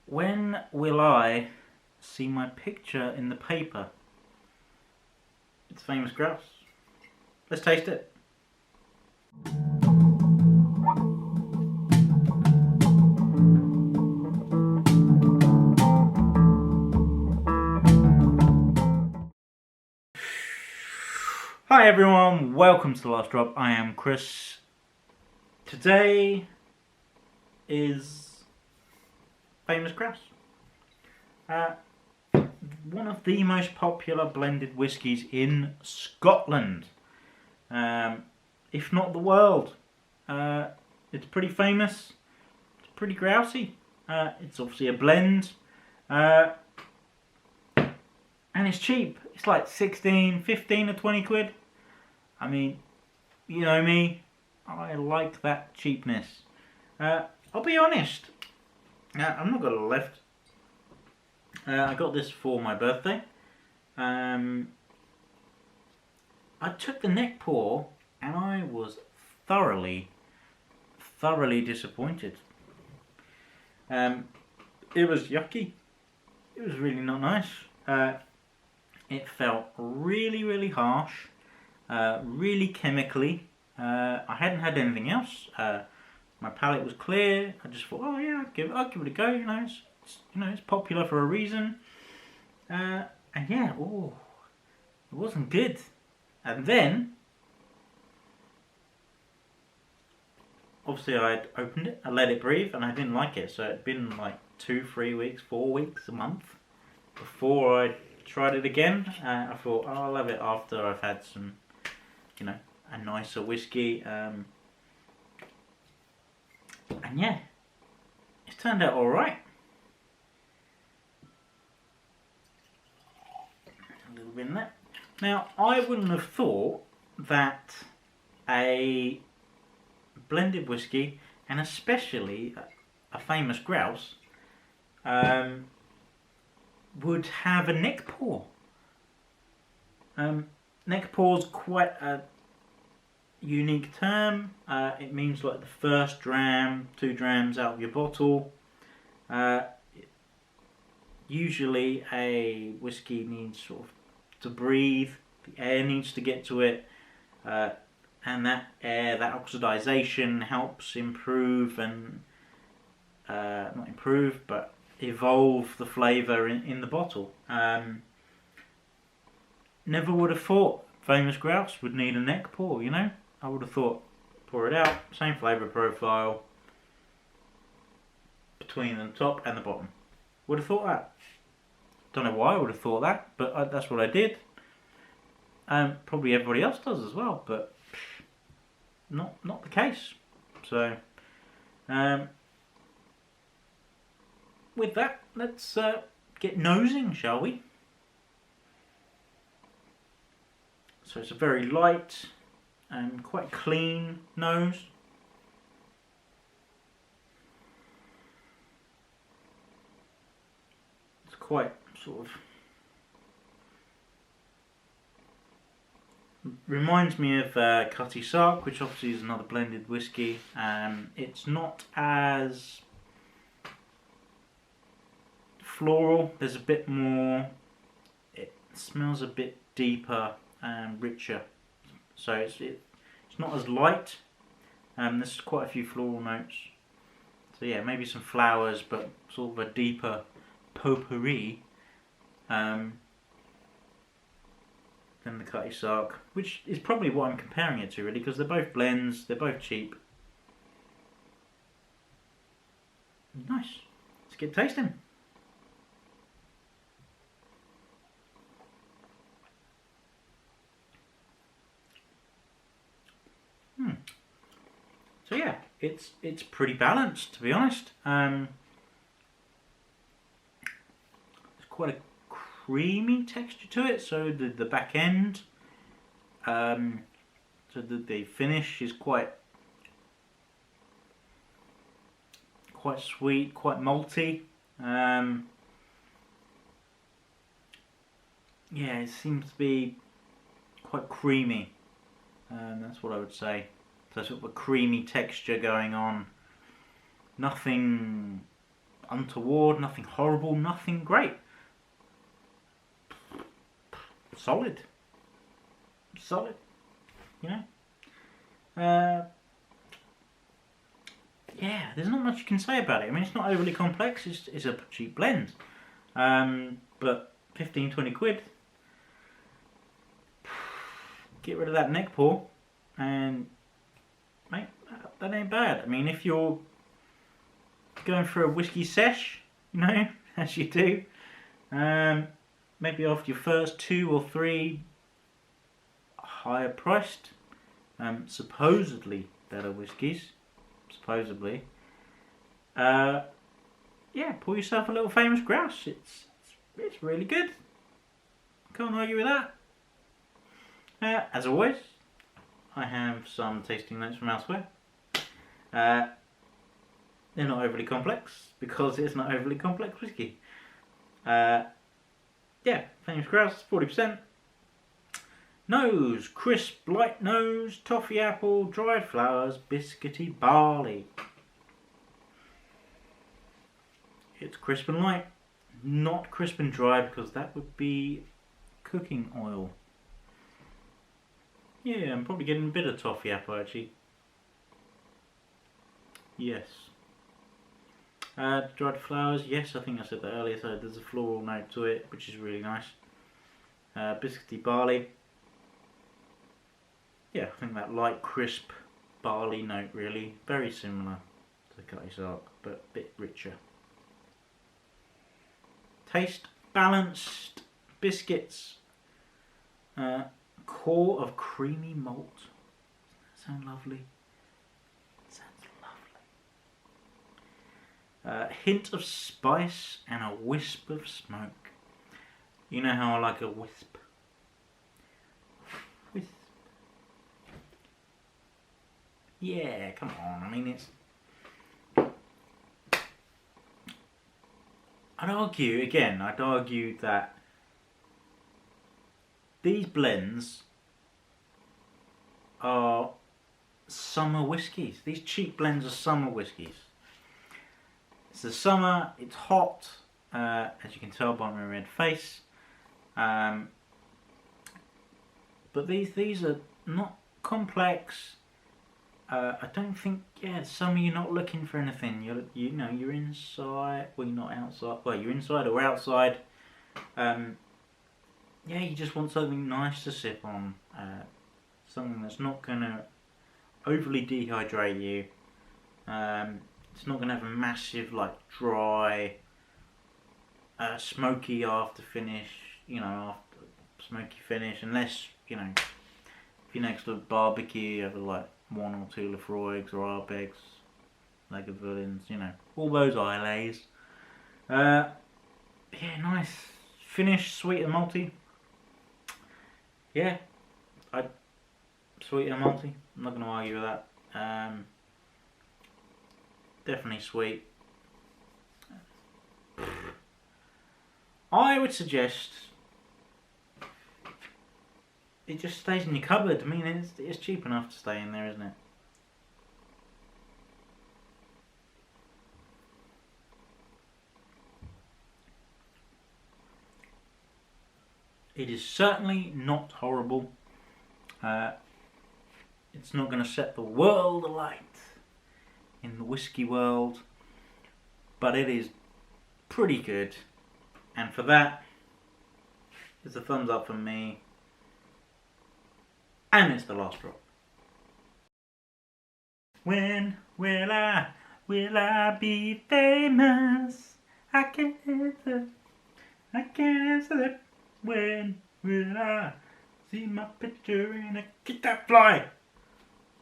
When will I see my picture in the paper? It's famous grouse. Let's taste it. Hi everyone, welcome to The Last Drop. I am Chris. Today is famous grouse. One of the most popular blended whiskies in Scotland, if not the world. It's pretty famous, it's pretty grousey. It's obviously a blend, and it's cheap. It's like 16, 15 or 20 quid. I mean, you know me, I like that cheapness. I'll be honest, I'm not gonna lie. I got this for my birthday. I took the neck pour and I was thoroughly disappointed. It was yucky. It was really not nice. It felt really harsh, really chemically. I hadn't had anything else. My palate was clear. I just thought, oh yeah, I'll give it a go. It's popular for a reason. And yeah, it wasn't good. And then, obviously, I'd opened it, I let it breathe, and I didn't like it. So it'd been like 2, 3 weeks, 4 weeks, a month before I tried it again. I thought, oh, I'll have it after I've had some, a nicer whiskey. And yeah, it's turned out all right. A little bit in there. Now, I wouldn't have thought that a blended whiskey, and especially a famous grouse, would have a neck pour. Neck pour is quite a unique term. It means like the first dram, 2 drams out of your bottle. Usually a whiskey needs sort of to breathe, the air needs to get to it, and that air, that oxidization helps improve and not improve, but evolve the flavour in the bottle. Never would have thought famous grouse would need a neck pour, I would have thought, pour it out, same flavour profile between the top and the bottom. Would have thought that. Don't know why I would have thought that, but that's what I did. Probably everybody else does as well, but not the case. So, with that, let's get nosing, shall we? So it's a very light and quite clean nose. It's quite sort of reminds me of Cutty Sark, which obviously is another blended whiskey. It's not as floral. There's a bit more. It smells a bit deeper and richer. So it's not as light. There's quite a few floral notes. So yeah, maybe some flowers, but sort of a deeper potpourri than the Cutty Sark, which is probably what I'm comparing it to, really, because they're both blends, they're both cheap. Nice. Let's get tasting. So yeah, it's pretty balanced, to be honest. It's quite a creamy texture to it, so the back end, so the finish is quite sweet, quite malty. Yeah, it seems to be quite creamy. That's what I would say. So sort of a creamy texture going on. Nothing untoward, nothing horrible, nothing great. Solid. Solid. You know? Yeah, there's not much you can say about it. I mean, it's not overly complex, it's a cheap blend. But 15, 20 quid. Get rid of that neck pour, and mate, that ain't bad. I mean, if you're going for a whiskey sesh, you know, as you do, maybe after your first 2 or 3 higher priced, supposedly better whiskies, supposedly, yeah, pour yourself a little famous Grouse. It's really good. Can't argue with that. As always, I have some tasting notes from elsewhere. They're not overly complex because it's not overly complex whiskey. Yeah, famous Grouse, 40%. Nose, crisp, light nose, toffee apple, dried flowers, biscuity barley. It's crisp and light, not crisp and dry because that would be cooking oil. Yeah, I'm probably getting a bit of toffee apple actually. Yes. Dried flowers, yes, I think I said that earlier, so there's a floral note to it, which is really nice. Biscuity barley. Yeah, I think that light, crisp barley note really, very similar to the Cutty Sark, but a bit richer. Taste, balanced biscuits. Core of creamy malt. Doesn't that sound lovely? It sounds lovely. Hint of spice and a wisp of smoke. You know how I like a wisp. Wisp. Yeah, come on. I mean, I'd argue that these blends are summer whiskies. These cheap blends are summer whiskies. It's the summer, it's hot, as you can tell by my red face. But these are not complex. I don't think, summer you're not looking for anything. You're inside. Well, you're not outside. Well, you're inside or outside. Yeah, you just want something nice to sip on. Something that's not gonna overly dehydrate you. It's not gonna have a massive, like, dry, smoky after finish. After smoky finish, unless if you're next to a barbecue, you have like 1 or 2 Lafroigs or Arbegs, Lagavulins, all those Islays. Yeah, nice finish, sweet and malty. Yeah, sweet and malty. I'm not going to argue with that. Definitely sweet. I would suggest it just stays in your cupboard. I mean, it's cheap enough to stay in there, isn't it? It is certainly not horrible. It's not going to set the world alight in the whiskey world, but it is pretty good. And for that, it's a thumbs up from me. And it's the last drop. When will I be famous? I can't answer that. When will I see my picture in a Get That Fly?